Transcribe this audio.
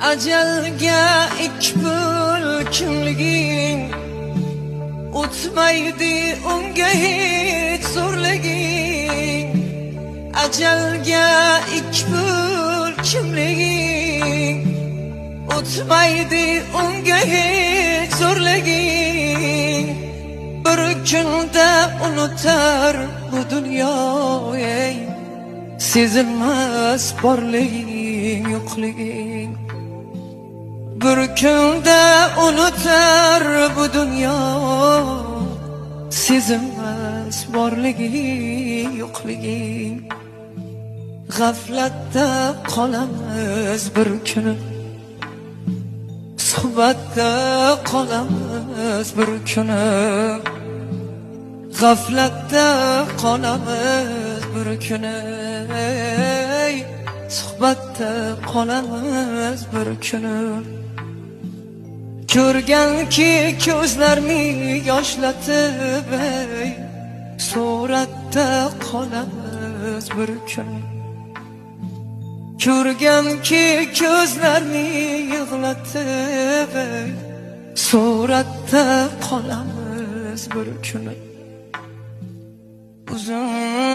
Ajalga ikbul kimliging o'tmaydi unga hech zo'rliging. Ajalga ikbul kimliging o'tmaydi unga hech zo'rliging. Bir kunda unutar bu dunyo ey, sezilmas borliging yo'qliging. Bir kunda unutar bu dunyo, sezilmas borliging yo'qliging. G'aflatda qolamiz bir kuni, suhbatda qolamiz bir kuni. G'aflatda qolamiz bir kuni, suhbatda qolamiz bir kuni. Ko'rganki ko'zlarni yoshlatib ey, suratda qolamiz bir kuni. Ko'rganki ko'zlarni yig'latib ey, suratda qolamiz bir kuni. Uzun